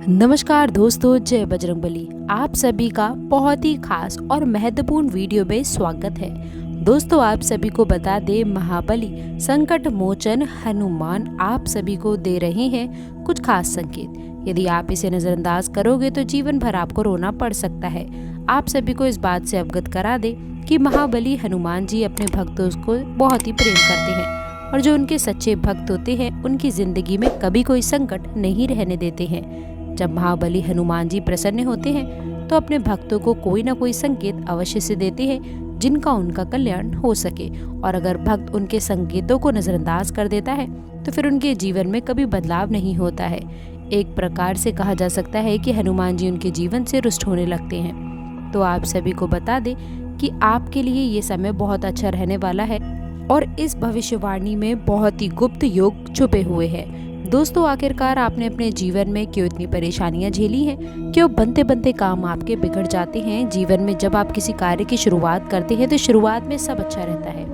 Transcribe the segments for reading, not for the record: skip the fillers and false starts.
नमस्कार दोस्तों, जय बजरंगबली। आप सभी का बहुत ही खास और महत्वपूर्ण वीडियो में स्वागत है। दोस्तों, आप सभी को बता दे, महाबली संकट मोचन हनुमान आप सभी को दे रहे हैं कुछ खास संकेत। यदि आप इसे नजरअंदाज करोगे तो जीवन भर आपको रोना पड़ सकता है। आप सभी को इस बात से अवगत करा दे कि महाबली हनुमान जी अपने भक्तों को बहुत ही प्रेम करते हैं और जो उनके सच्चे भक्त होते हैं उनकी जिंदगी में कभी कोई संकट नहीं रहने देते हैं। जब महाबली हनुमान जी प्रसन्न होते हैं तो अपने भक्तों को कोई ना कोई संकेत अवश्य से देते हैं जिनका उनका कल्याण हो सके, और अगर भक्त उनके संकेतों को नजरअंदाज कर देता है तो फिर उनके जीवन में कभी बदलाव नहीं होता है। एक प्रकार से कहा जा सकता है कि हनुमान जी उनके जीवन से रुष्ट होने लगते हैं। तो आप सभी को बता दें कि आपके लिए ये समय बहुत अच्छा रहने वाला है और इस भविष्यवाणी में बहुत ही गुप्त योग छुपे हुए हैं। दोस्तों, आखिरकार आपने अपने जीवन में क्यों इतनी परेशानियां झेली हैं? क्यों बनते बनते काम आपके बिगड़ जाते हैं? जीवन में जब आप किसी कार्य की शुरुआत करते हैं तो शुरुआत में सब अच्छा रहता है,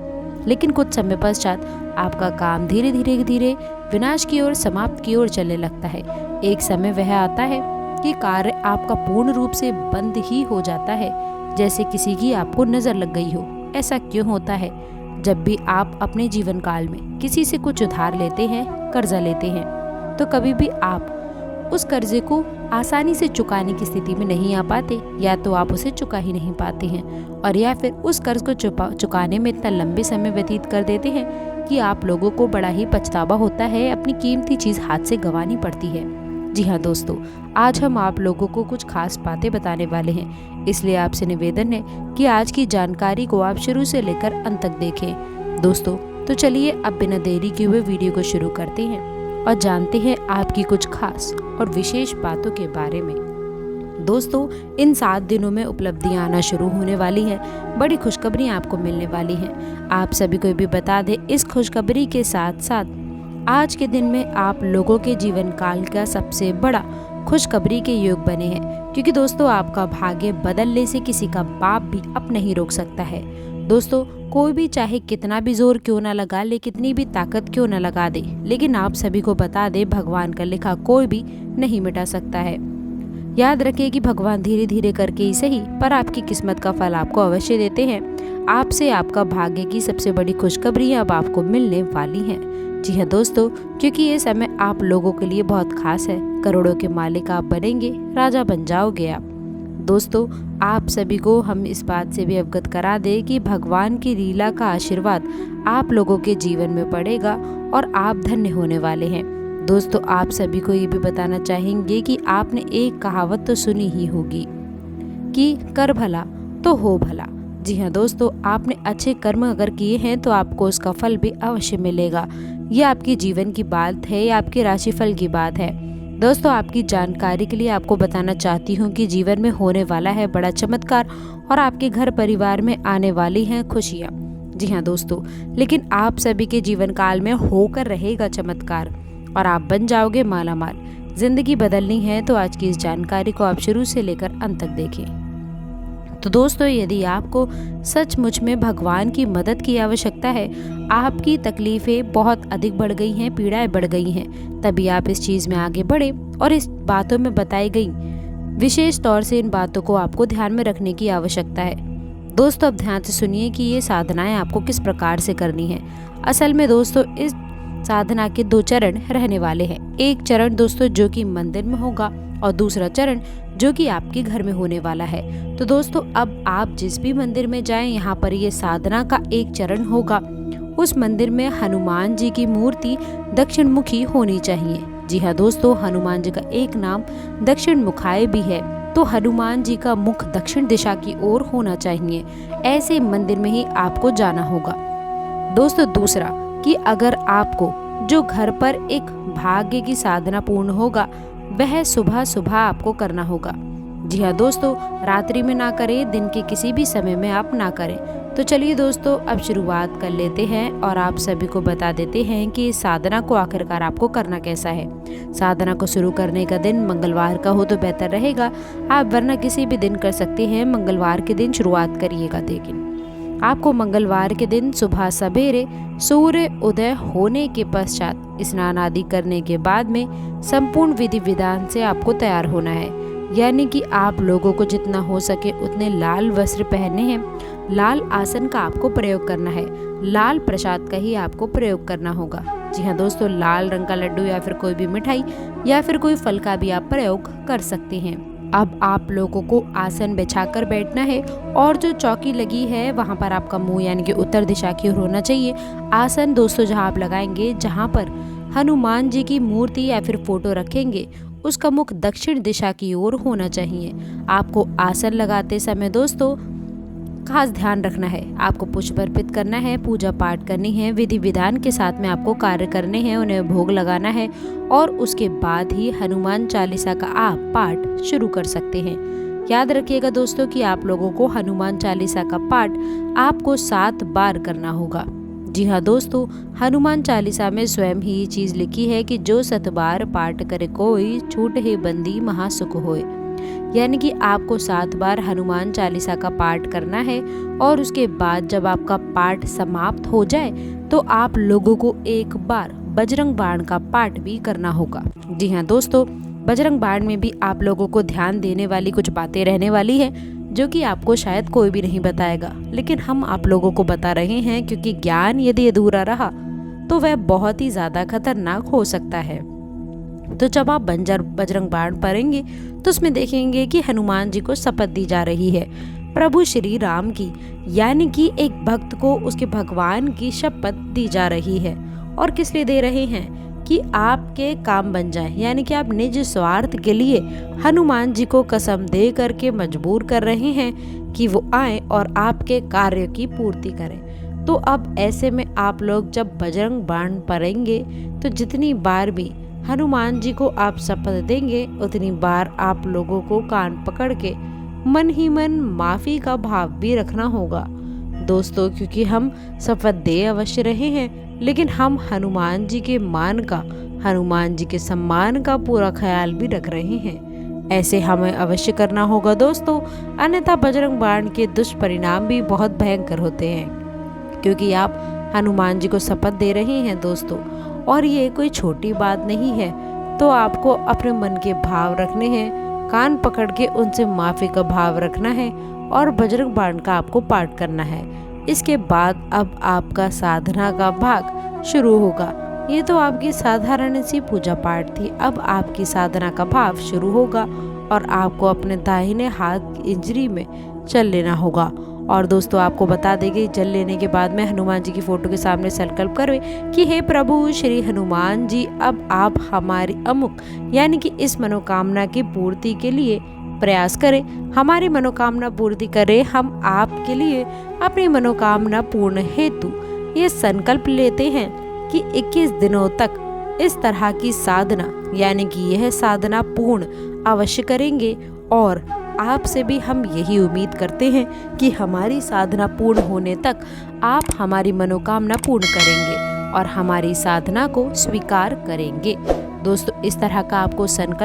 लेकिन कुछ समय पश्चात आपका काम धीरे धीरे विनाश की ओर, समाप्त की ओर चलने लगता है। एक समय वह आता है कि कार्य आपका पूर्ण रूप से बंद ही हो जाता है, जैसे किसी की आपको नजर लग गई हो। ऐसा क्यों होता है? जब भी आप अपने जीवन काल में किसी से कुछ उधार लेते हैं, कर्जा लेते हैं, तो कभी भी आप उस कर्जे को आसानी से चुकाने की स्थिति में नहीं आ पाते, या तो आप उसे चुका ही नहीं पाते हैं, और या फिर उस कर्ज को चुकाने में इतना लंबे समय व्यतीत कर देते हैं कि आप लोगों को बड़ा ही पछतावा होता है, अपनी कीमती चीज हाथ से गंवानी पड़ती है। जी हाँ दोस्तों, आज हम आप लोगों को कुछ खास बातें बताने वाले हैं, इसलिए आपसे निवेदन है कि आज की जानकारी को आप शुरू से लेकर अंत तक देखें। दोस्तों, तो चलिए अब बिना देरी किए हुए वीडियो को शुरू करते हैं और जानते हैं आपकी कुछ खास और विशेष बातों के बारे में। दोस्तों, इन 7 दिनों में उपलब्धियां आना शुरू होने वाली हैं, बड़ी खुशखबरी आपको मिलने वाली हैं। आप सभी को भी बता दें, इस खुशखबरी के साथ साथ आज के दिन में आप लोगों के जीवन काल का सबसे बड़ा खुशखबरी के योग बने हैं, क्योंकि दोस्तों आपका भाग्य बदलने से किसी का बाप भी अब नहीं रोक सकता है। दोस्तों, कोई भी चाहे कितना भी जोर क्यों ना लगा ले, कितनी भी ताकत क्यों ना लगा दे, लेकिन आप सभी को बता दे, भगवान का लिखा कोई भी नहीं मिटा सकता है। याद रखिए कि भगवान धीरे धीरे करके ही सही, पर आपकी किस्मत का फल आपको अवश्य देते हैं। आपसे आपका भाग्य की सबसे बड़ी खुशखबरी अब आपको मिलने वाली है। जी हाँ दोस्तों, क्योंकि ये समय आप लोगों के लिए बहुत खास है। करोड़ों के मालिक आप बनेंगे, राजा बन जाओगे आप। दोस्तों, आप सभी को हम इस बात से भी अवगत करा दें कि भगवान की लीला का आशीर्वाद आप लोगों के जीवन में पड़ेगा और आप धन्य होने वाले हैं। दोस्तों, आप सभी को ये भी बताना चाहेंगे कि आपने एक कहावत तो सुनी ही होगी कि कर भला तो हो भला। जी हाँ दोस्तों, आपने अच्छे कर्म अगर किए हैं तो आपको उसका फल भी अवश्य मिलेगा। ये आपके जीवन की बात है या आपके राशिफल की बात है। दोस्तों, आपकी जानकारी के लिए आपको बताना चाहती हूँ कि जीवन में होने वाला है बड़ा चमत्कार और आपके घर परिवार में आने वाली हैं खुशियाँ। जी हाँ दोस्तों, लेकिन आप सभी के जीवन काल में होकर रहेगा चमत्कार और आप बन जाओगे मालामाल। जिंदगी बदलनी है तो आज की इस जानकारी को आप शुरू से लेकर अंत तक देखें। तो दोस्तों, यदि आपको सचमुच में भगवान की मदद की आवश्यकता है, आपकी तकलीफें बहुत अधिक बढ़ गई हैं, पीड़ाएं बढ़ गई हैं, तभी आप इस चीज़ में आगे बढ़े और इस बातों में बताई गई विशेष तौर से इन बातों को आपको ध्यान में रखने की आवश्यकता है। दोस्तों, अब ध्यान से सुनिए कि ये साधनाएं आपको किस प्रकार से करनी है। असल में दोस्तों, इस साधना के 2 चरण रहने वाले हैं। एक चरण दोस्तों जो कि मंदिर में होगा और दूसरा चरण जो कि आपके घर में होने वाला है। तो दोस्तों, अब आप जिस भी मंदिर में जाएं, यहाँ पर ये साधना का एक चरण होगा। उस मंदिर में हनुमान जी की मूर्ति दक्षिण मुखी होनी चाहिए। जी हाँ दोस्तों, हनुमान जी का एक नाम दक्षिण मुखाय भी है, तो हनुमान जी का मुख दक्षिण दिशा की ओर होना चाहिए। ऐसे मंदिर में ही आपको जाना होगा। दोस्तों, दूसरा कि अगर आपको जो घर पर एक भाग्य की साधना पूर्ण होगा, वह सुबह सुबह आपको करना होगा। जी हाँ दोस्तों, रात्रि में ना करें, दिन के किसी भी समय में आप ना करें। तो चलिए दोस्तों, अब शुरुआत कर लेते हैं और आप सभी को बता देते हैं कि इस साधना को आखिरकार आपको करना कैसा है। साधना को शुरू करने का दिन मंगलवार का हो तो बेहतर रहेगा, आप वरना किसी भी दिन कर सकते हैं। मंगलवार के दिन शुरुआत करिएगा। लेकिन आपको मंगलवार के दिन सुबह सवेरे सूर्य उदय होने के पश्चात स्नान आदि करने के बाद में संपूर्ण विधि विधान से आपको तैयार होना है। यानी कि आप लोगों को जितना हो सके उतने लाल वस्त्र पहनने हैं, लाल आसन का आपको प्रयोग करना है, लाल प्रसाद का ही आपको प्रयोग करना होगा। जी हाँ दोस्तों, लाल रंग का लड्डू या फिर कोई भी मिठाई या फिर कोई फल का भी आप प्रयोग कर सकते हैं। अब आप लोगों को आसन बिछाकर बैठना है और जो चौकी लगी है वहाँ पर आपका मुंह यानी कि उत्तर दिशा की ओर होना चाहिए। आसन दोस्तों जहाँ आप लगाएंगे, जहाँ पर हनुमान जी की मूर्ति या फिर फोटो रखेंगे, उसका मुख दक्षिण दिशा की ओर होना चाहिए। आपको आसन लगाते समय दोस्तों खास ध्यान रखना है, आपको पुष्प अर्पित करना है, पूजा पाठ करनी है, विधि विधान के साथ में आपको कार्य करने हैं, उन्हें भोग लगाना है और उसके बाद ही हनुमान चालीसा का आप पाठ शुरू कर सकते हैं। याद रखिएगा दोस्तों कि आप लोगों को हनुमान चालीसा का पाठ आपको 7 बार करना होगा। जी हाँ दोस्तों, हनुमान चालीसा में स्वयं ही ये चीज लिखी है कि जो 7 बार पाठ करे कोई, छूट हे बंदी महासुख होए। यानी कि आपको 7 बार हनुमान चालीसा का पाठ करना है और उसके बाद जब आपका पाठ समाप्त हो जाए तो आप लोगों को एक बार बजरंग बाण का पाठ भी करना होगा। जी हाँ दोस्तों, बजरंग बाण में भी आप लोगों को ध्यान देने वाली कुछ बातें रहने वाली है जो कि आपको शायद कोई भी नहीं बताएगा, लेकिन हम आप लोगों को बता रहे हैं क्योंकि ज्ञान यदि अधूरा रहा तो वह बहुत ही ज्यादा खतरनाक हो सकता है। तो जब आप बजरंग बाण पढ़ेंगे तो उसमें देखेंगे कि हनुमान जी को शपथ दी जा रही है प्रभु श्री राम की, यानी कि एक भक्त को उसके भगवान की शपथ दी जा रही है। और किस लिए दे रहे हैं? कि आपके काम बन जाए, यानी कि आप निज स्वार्थ के लिए हनुमान जी को कसम दे करके मजबूर कर रहे हैं कि वो आए और आपके कार्य की पूर्ति करें। तो अब ऐसे में आप लोग जब बजरंग बाण पढ़ेंगे तो जितनी बार भी हनुमान जी को आप शपथ देंगे उतनी बार आप लोगों को कान पकड़ के मन ही मन माफी का भाव भी रखना होगा दोस्तों, क्योंकि हम शपथ दे अवश्य रहे हैं लेकिन हम हनुमान जी के मान का, हनुमान जी के सम्मान का पूरा ख्याल भी रख रहे हैं। ऐसे हमें अवश्य करना होगा दोस्तों, अन्यथा बजरंग बाण के दुष्परिणाम भी बहुत भयंकर होते हैं। क्योंकि आप हनुमान जी को शपथ दे रहे हैं दोस्तों, और ये कोई छोटी बात नहीं है। तो आपको अपने मन के भाव रखने हैं, कान पकड़ के उनसे माफी का भाव रखना है और बजरंग बाण का आपको पाठ करना है। इसके बाद अब आपका साधना का भाग शुरू होगा। ये तो आपकी साधारण सी पूजा पाठ थी, अब आपकी साधना का भाव शुरू होगा और आपको अपने दाहिने हाथ की इंजरी में चल लेना होगा। और दोस्तों आपको बता देंगे, जल लेने के बाद में हनुमान जी की फोटो के सामने संकल्प करें कि हे प्रभु श्री हनुमान जी, अब आप हमारी अमुक यानी कि इस मनोकामना की पूर्ति के लिए प्रयास करें, हमारी मनोकामना पूर्ति करें। हम आपके लिए अपनी मनोकामना पूर्ण हेतु ये संकल्प लेते हैं कि 21 दिनों तक इस तरह की साधना यानी कि यह साधना पूर्ण अवश्य करेंगे। और आपसे भी हम यही उम्मीद करते हैं कि हमारी साधना पूर्ण होने तक आप हमारी मनोकामना पूर्ण करेंगे और हमारी साधना को स्वीकार करेंगे। दोस्तों इस तरह का आपको संकल्प